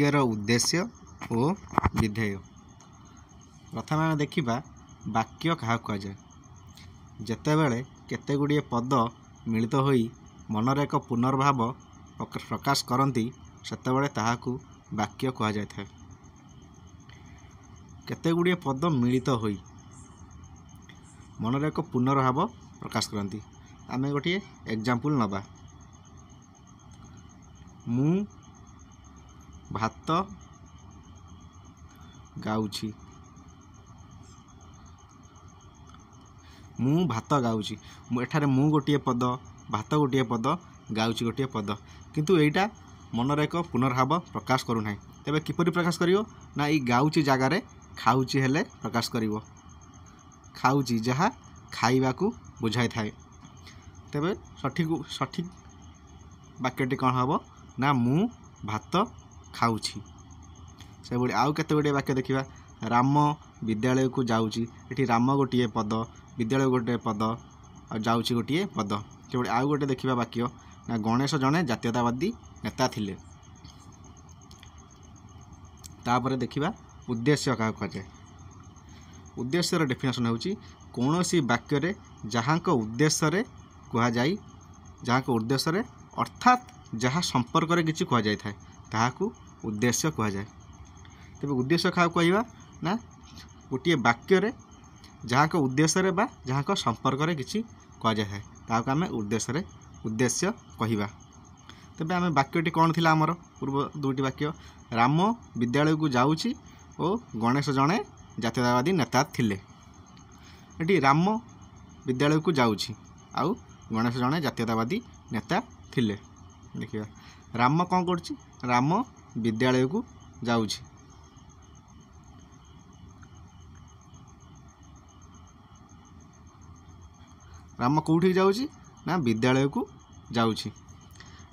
वाक्यर उद्देश्य और विधेय। प्रथम आम देखा वाक्य क्या कहुए। जितेबाला केतेगुड़िए पद मिलित हो मनर एक पुनर्भाव प्रकाश करती सेतेबाला ताहाकू वाक्य कहुए। केतेगुड़िए पद मिलित हो मनर एक पुनर्भाव प्रकाश करती। आम गोटे एग्जाम्पल नवा। मु भात गाउछि। मु भात गाउछि एठारे मु गोटे पद, भात गोटे पद, गाउछि गोटे पद, किंतु एटा मनर एक पुनर्भाव प्रकाश करूना। तेबे किपरि प्रकाश करिवो ना ई गाउछि जगार खाउछि हेले प्रकाश करिवो। खाउछि जहा खाइबा को बुझाई थाए। तेबे सठिक वाक्यटी कौन हम ना मु भात खाउछि। से भाई आउ केते गुड़े वाक्य देखा। राम विद्यालय को जाउछि। एठी राम गोटे पद, विद्यालय गोटे पद, जाउछि गोटे पद। से आउ गोटे देखा वाक्य ना गणेश जड़े जातीयतावादी नेता थिले। तापर देखा उद्देश्य क्या कहुए। उद्देश्यर डेफिनेशन होउछि कौनसी वाक्य जहाँ उद्देश्य कहुई, जहाँ उद्देश्य अर्थात जहाँ संपर्क में किसी कहुई थाए ताहाकू उद्देश्य कहुए। तेज उद्देश्य क्या कहवा ना गोटे वाक्य जहाँ उद्देश्य बा जहाँ संपर्क में किसी कहुई थाए ताहाकू आम उद्देश्य कहवा। तेज आम वाक्यटी कौन थी आमर पूर्व दुईटी वाक्य राम विद्यालय को जाउछि और गणेश जड़े जातीयतावादी नेता थिले। एटी राम विद्यालय को जाउछि आउ गणेश जड़े जातीयतावादी नेता थिले। देखिए राम कौन करछि, राम विद्यालय को जाउछि। राम कौठी जाउछि ना विद्यालय को जाउछि।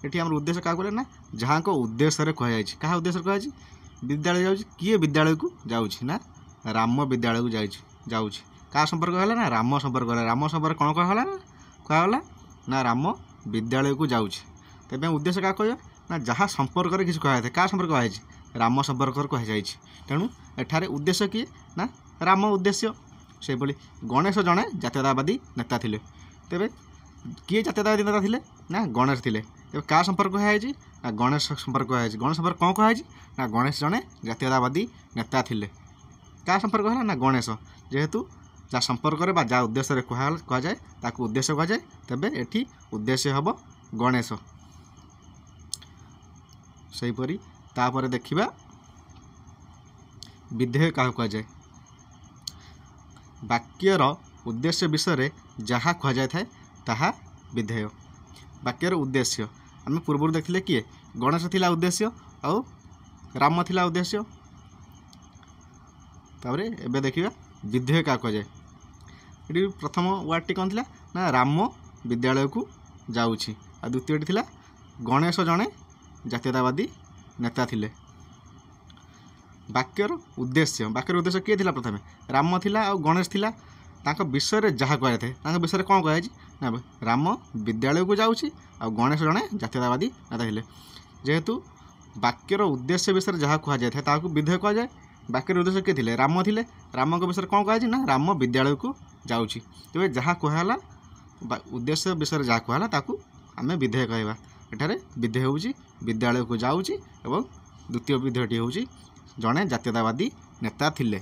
एटी हमर उद्देश्य क्या करे ना जहाँ को उद्देश्य कहुई। क्या उद्देश्य कहुई विद्यालय जाउछि। किए विद्यालय को जाउछि ना राम विद्यालय को जाउछि। क्या संपर्क है ना राम संपर्क है। राम संपर्क कौन कहला ना राम विद्यालय को जाउछि। तेज उद्देश्य क्या कह ना जहाँ संपर्क में किसी कहुई। क्या संपर्क कहुई राम संपर्क कहुई। तेणु एठारे उद्देश्य किए ना राम उद्देश्य। से भली गणेश जड़े जातीयतावादी नेता थिले। तेबे किए जातीयतावादी नेता थिले ना गणेश थिले। तेज क्या संपर्क कहुई ना गणेश संपर्क कहुई। गणेश संपर्क कौन कहुई ना गणेश जड़े जातीयतावादी नेता थिले। क्या संपर्क है ना गणेश जेहेतु जहाँ संपर्क में जहाँ उद्देश्य कहुए ताकू उद्देश्य कहुए। तेबे एठी उद्देश्य हम गणेश। सेहीपरि तापर देखिबा विधेय क्या कहुए। वाक्यर उद्देश्य विषय जहाँ कहुई थाए ताहा विधेय। वाक्यर उद्देश्य आम पूर्व देखिले किए गणेश थिला उद्देश्य और राम थिला उद्देश्य। तापर एबे देखिबा विधेय क्या कहुए। ये प्रथम वार्डटी कौन थिला ना राम विद्यालय को जाउछि आ द्वितीयटी थिला गणेश जड़े जातीयतावादी नेता थिले। वाक्यर उद्देश्य किए थिला प्रथमे राम थिला और गणेश थिला। तांको विषय जहाँ कहुई थाए तांको विषय कौन कहुई ना राम विद्यालय को जाउछि और गणेश जड़े जातीयतावादी नेता थिले। जेहेतु वाक्यर उद्देश्य विषय जहाँ कहुई थाए ताकू विधेय कहुए। वाक्यर उद्देश्य किए थिले राम थिले। राम को विषय कौन कहुई ना राम विद्यालय को जाउछि। तेज जहाँ कहला उद्देश्य विषय जहाँ कहला ताकू आम विधेय कहवा। एठारे विधेय होउछि विद्यालय को जाउछि एवं द्वितीय विधेयटी होउछि जड़े जातीयतावादी नेता थिले।